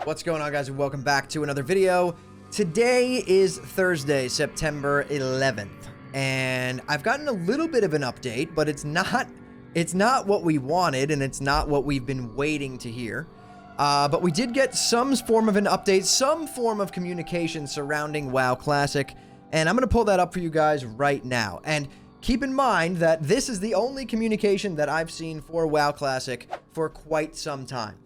What's going on, guys, and welcome back to another video. Today is Thursday, September 11th, and I've gotten a little bit of an update, but it's not what we wanted, and it's not what we've been waiting to hear. But we did get some form of an update, some form of communication surrounding WoW Classic, and I'm going to pull that up for you guys right now. And keep in mind that this is the only communication that I've seen for WoW Classic for quite some time.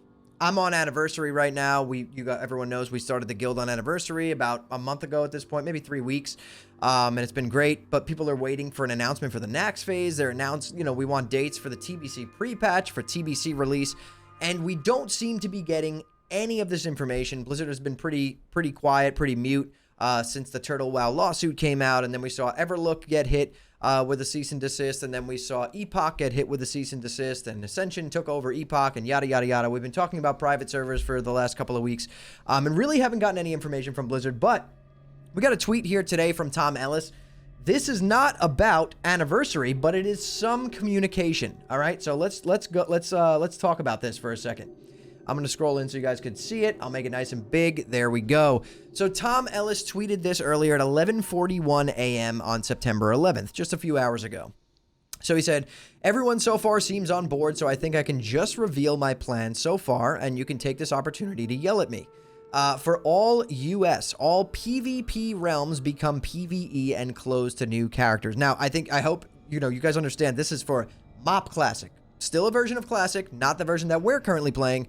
I'm on anniversary right now. Everyone knows we started the guild on anniversary about a month ago at this point, maybe 3 weeks. And it's been great, but people are waiting for an announcement for the next phase. They're announced, we want dates for the TBC pre-patch, for TBC release, and we don't seem to be getting any of this information. Blizzard has been pretty quiet, pretty mute since the Turtle WoW lawsuit came out, and then we saw Everlook get hit with a cease and desist, and then we saw Epoch get hit with a cease and desist, and Ascension took over Epoch, and yada yada yada. We've been talking about private servers for the last couple of weeks, and really haven't gotten any information from Blizzard. But we got a tweet here today from Tom Ellis. This is not about anniversary, but it is some communication. All right, so let's talk about this for a second. I'm going to scroll in so you guys can see it. I'll make it nice and big. There we go. So Tom Ellis tweeted this earlier at 11:41 a.m. on September 11th, just a few hours ago. So he said, "Everyone so far seems on board, so I think I can just reveal my plan so far, and you can take this opportunity to yell at me. For all US, all PvP realms become PvE and close to new characters." Now, I hope, you guys understand this is for MoP Classic. Still a version of Classic, not the version that we're currently playing,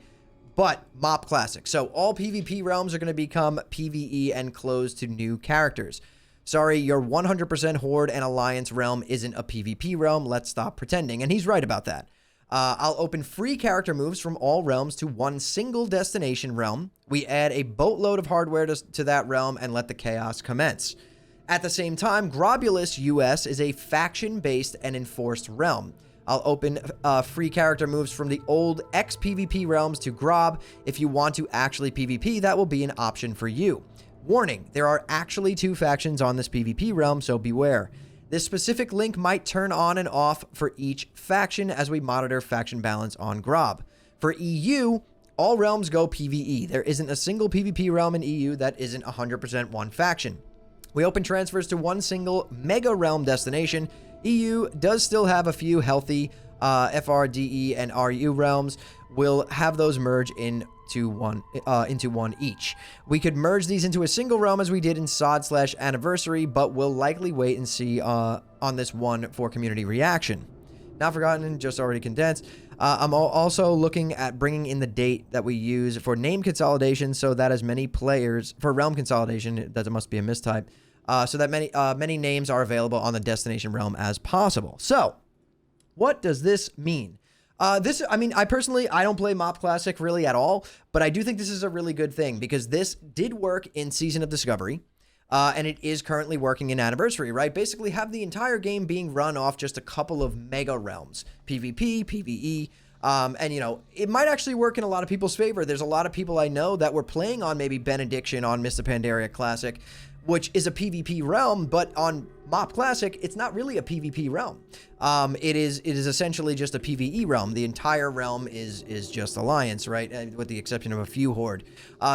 but MoP Classic. So all PvP realms are going to become PvE and close to new characters. Sorry, your 100% Horde and Alliance realm isn't a PvP realm. Let's stop pretending. And he's right about that. I'll open free character moves from all realms to one single destination realm. We add a boatload of hardware to that realm and let the chaos commence. At the same time, Grobulus US is a faction-based and enforced realm. I'll open free character moves from the old ex-PvP realms to Grob. If you want to actually PvP, that will be an option for you. Warning, there are actually 2 factions on this PvP realm, so beware. This specific link might turn on and off for each faction as we monitor faction balance on Grob. For EU, all realms go PvE. There isn't a single PvP realm in EU that isn't 100% one faction. We open transfers to one single mega realm destination. EU does still have a few healthy FRDE and RU realms. We'll have those merge into one each. We could merge these into a single realm as we did in SOD/Anniversary, but we'll likely wait and see on this one for community reaction. Not forgotten, just already condensed. I'm also looking at bringing in the date that we use for name consolidation so that as many players, for realm consolidation, that must be a mistype, so that many names are available on the destination realm as possible. So, what does this mean? I personally, I don't play MoP Classic really at all, but I do think this is a really good thing because this did work in Season of Discovery, and it is currently working in Anniversary, right? Basically, have the entire game being run off just a couple of mega realms, PvP, PvE, and it might actually work in a lot of people's favor. There's a lot of people I know that were playing on maybe Benediction on Mists of Pandaria Classic, which is a PvP realm, but on MoP Classic, it's not really a PvP realm. It is essentially just a PvE realm. The entire realm is just Alliance, right? With the exception of a few Horde.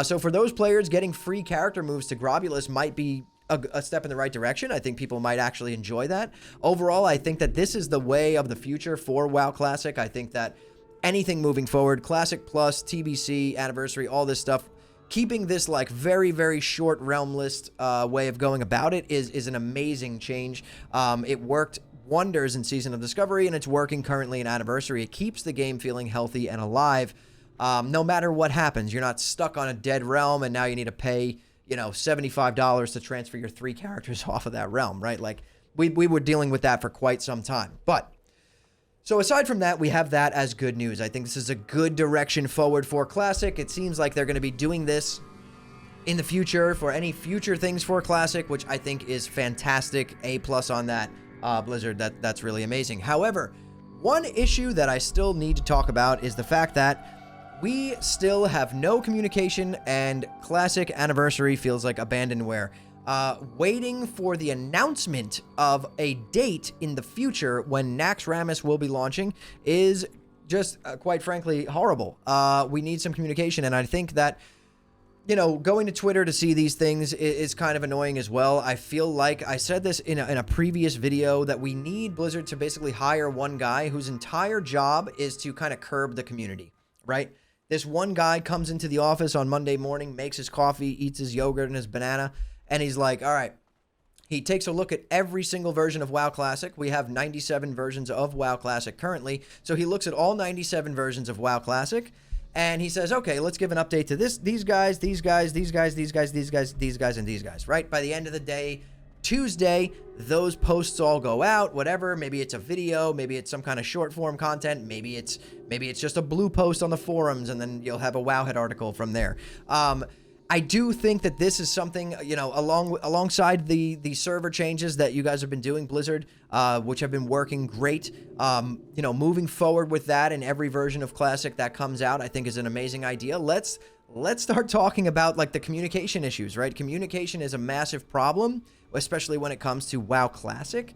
So for those players, getting free character moves to Grobulus might be a step in the right direction. I think people might actually enjoy that. Overall, I think that this is the way of the future for WoW Classic. I think that anything moving forward, Classic Plus, TBC, Anniversary, all this stuff, keeping this like very, very short realm list way of going about it is an amazing change. It worked wonders in Season of Discovery, and it's working currently in Anniversary. It keeps the game feeling healthy and alive no matter what happens. You're not stuck on a dead realm, and now you need to pay, $75 to transfer your 3 characters off of that realm, right? Like, we were dealing with that for quite some time. But so aside from that, we have that as good news. I think this is a good direction forward for Classic. It seems like they're going to be doing this in the future for any future things for Classic, which I think is fantastic. A+ on that, Blizzard. That's really amazing. However, one issue that I still need to talk about is the fact that we still have no communication, and Classic Anniversary feels like abandonware. Waiting for the announcement of a date in the future when Naxxramas will be launching is just, quite frankly, horrible. We need some communication, and I think that you know, going to Twitter to see these things is kind of annoying as well. I feel like I said this in a previous video that we need Blizzard to basically hire one guy whose entire job is to kind of curb the community, right? This one guy comes into the office on Monday morning, makes his coffee, eats his yogurt and his banana, and he's like, all right. He takes a look at every single version of WoW Classic. We have 97 versions of WoW Classic currently. So he looks at all 97 versions of WoW Classic, and he says, okay, let's give an update to these guys, these guys, these guys, these guys, these guys, these guys, and these guys, right? By the end of the day, Tuesday, those posts all go out, whatever. Maybe it's a video, maybe it's some kind of short form content, maybe it's just a blue post on the forums, and then you'll have a Wowhead article from there. I do think that this is something, you know, alongside the server changes that you guys have been doing, Blizzard, which have been working great. You know, moving forward with that in every version of Classic that comes out, I think is an amazing idea. Let's start talking about like the communication issues, right? Communication is a massive problem, especially when it comes to WoW Classic.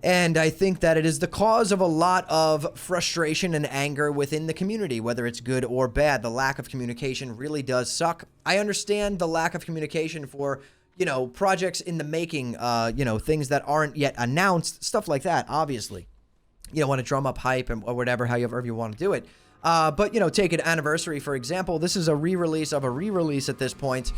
And I think that it is the cause of a lot of frustration and anger within the community, whether it's good or bad. The lack of communication really does suck. I understand the lack of communication for, you know, projects in the making, you know, things that aren't yet announced, stuff like that, obviously. You don't want to drum up hype or whatever, however you want to do it. But, you know, take an Anniversary, for example. This is a re-release of a re-release at this point.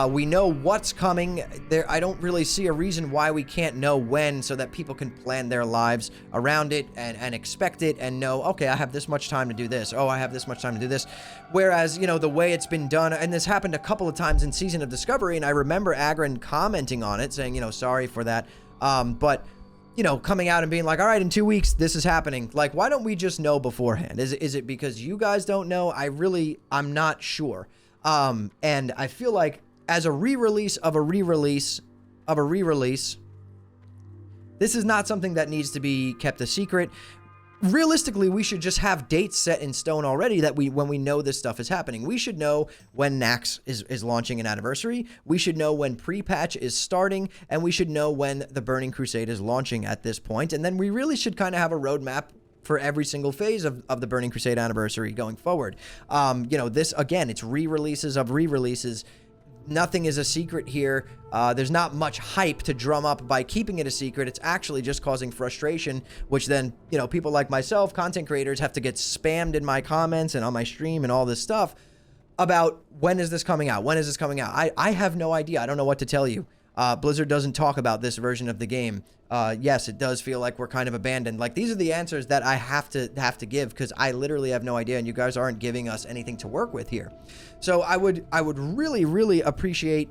We know what's coming. I don't really see a reason why we can't know when, so that people can plan their lives around it and expect it and know, okay, I have this much time to do this. Oh, I have this much time to do this. Whereas, you know, the way it's been done, and this happened a couple of times in Season of Discovery, and I remember Agron commenting on it, saying, you know, sorry for that. But you know, coming out and being like, all right, in 2 weeks, this is happening. Like, why don't we just know beforehand? Is it because you guys don't know? I'm not sure. And I feel like as a re-release of a re-release of a re-release, this is not something that needs to be kept a secret. Realistically, we should just have dates set in stone already that when we know this stuff is happening. We should know when Nax is launching an Anniversary. We should know when pre-patch is starting, and we should know when the Burning Crusade is launching at this point. And then we really should kind of have a roadmap for every single phase of the Burning Crusade Anniversary going forward. You know, this, again, it's re-releases of re-releases. Nothing is a secret here. There's not much hype to drum up by keeping it a secret. It's actually just causing frustration, which then, you know, people like myself, content creators, have to get spammed in my comments and on my stream and all this stuff about when is this coming out? When is this coming out? I have no idea. I don't know what to tell you. Blizzard doesn't talk about this version of the game. Yes, it does feel like we're kind of abandoned. Like, these are the answers that I have to give, because I literally have no idea, and you guys aren't giving us anything to work with here. So I would really, really appreciate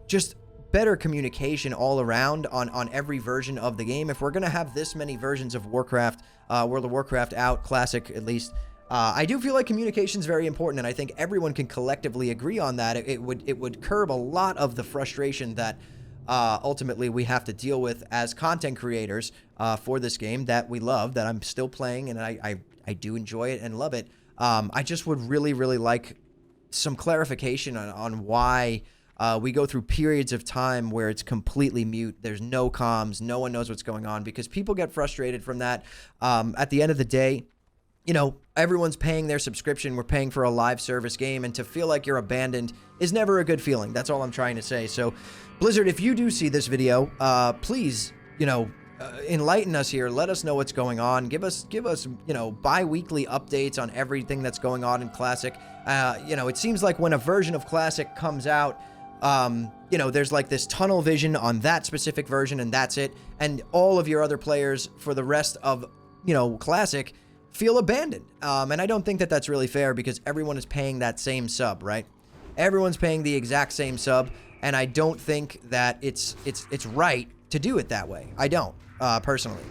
just better communication all around on every version of the game. If we're gonna have this many versions of Warcraft, World of Warcraft out, Classic at least, I do feel like communication is very important, and I think everyone can collectively agree on that. It would curb a lot of the frustration that ultimately we have to deal with as content creators for this game that we love, that I'm still playing, and I do enjoy it and love it. I just would really, really like some clarification on why we go through periods of time where it's completely mute. There's no comms. No one knows what's going on, because people get frustrated from that. At the end of the day, you know, everyone's paying their subscription. We're paying for a live service game, and to feel like you're abandoned is never a good feeling. That's all I'm trying to say. So, Blizzard, if you do see this video, please, you know, enlighten us here. Let us know what's going on. Give us, you know, bi-weekly updates on everything that's going on in Classic. You know, it seems like when a version of Classic comes out, you know, there's like this tunnel vision on that specific version, and that's it. And all of your other players for the rest of, you know, Classic feel abandoned. And I don't think that that's really fair, because everyone is paying that same sub, right? Everyone's paying the exact same sub, and I don't think that it's right to do it that way. I don't, personally.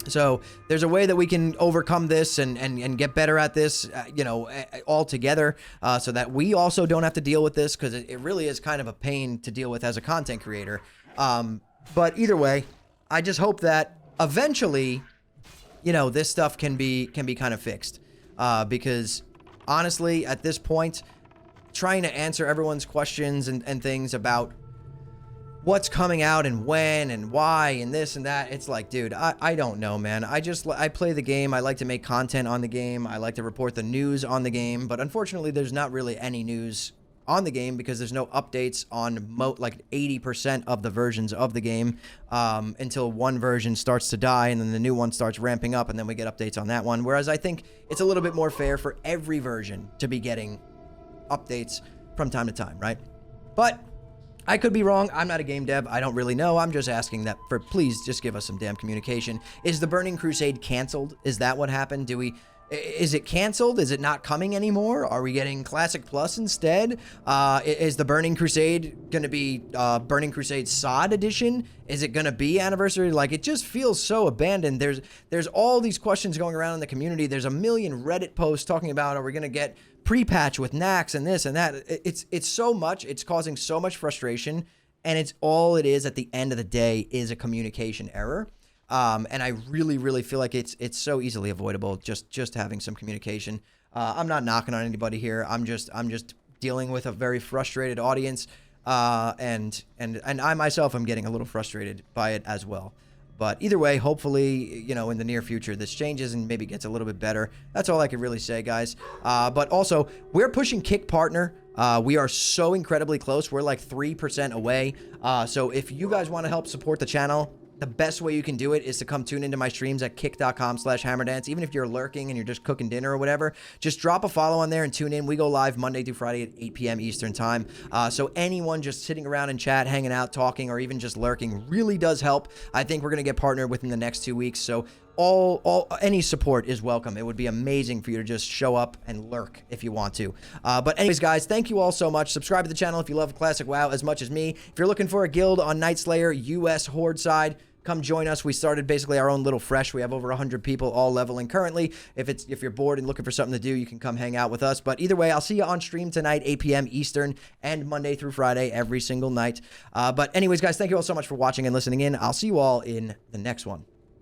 So there's a way that we can overcome this and get better at this, you know, all together, so that we also don't have to deal with this, because it really is kind of a pain to deal with as a content creator. But either way, I just hope that eventually, you know, this stuff can be kind of fixed, because honestly, at this point, trying to answer everyone's questions and things about what's coming out and when and why and this and that, it's like, dude, I don't know, man. I play the game. I like to make content on the game. I like to report the news on the game, but unfortunately, there's not really any news on the game because there's no updates on like 80% of the versions of the game until one version starts to die and then the new one starts ramping up and then we get updates on that one. Whereas I think it's a little bit more fair for every version to be getting updates from time to time, right? But I could be wrong. I'm not a game dev. I don't really know. I'm just asking that for please just give us some damn communication. Is the Burning Crusade canceled? Is that what happened? Is it canceled? Is it not coming anymore? Are we getting Classic Plus instead? Is the Burning Crusade going to be Burning Crusade SOD edition? Is it going to be Anniversary? Like, it just feels so abandoned. There's all these questions going around in the community. There's a million Reddit posts talking about, are we going to get pre-patch with Nax and this and that? It's so much. It's causing so much frustration. And it's all it is at the end of the day is a communication error. And I really, really feel like it's so easily avoidable just having some communication. I'm not knocking on anybody here. I'm just dealing with a very frustrated audience. And I myself am getting a little frustrated by it as well. But either way, hopefully, you know, in the near future, this changes and maybe gets a little bit better. That's all I can really say, guys. But also, we're pushing Kick Partner. We are so incredibly close. We're like 3% away. So if you guys want to help support the channel, the best way you can do it is to come tune into my streams at kick.com/hammerdance. Even if you're lurking and you're just cooking dinner or whatever, just drop a follow on there and tune in. We go live Monday through Friday at 8 p.m. Eastern time. So anyone just sitting around in chat, hanging out, talking, or even just lurking really does help. I think we're going to get partnered within the next 2 weeks. So any support is welcome. It would be amazing for you to just show up and lurk if you want to. But anyways, guys, thank you all so much. Subscribe to the channel if you love Classic WoW as much as me. If you're looking for a guild on Night Slayer US Horde side, come join us. We started basically our own little fresh. We have over 100 people all leveling currently. If you're bored and looking for something to do, you can come hang out with us. But either way, I'll see you on stream tonight, 8 p.m. Eastern, and Monday through Friday every single night. But anyways, guys, thank you all so much for watching and listening in. I'll see you all in the next one.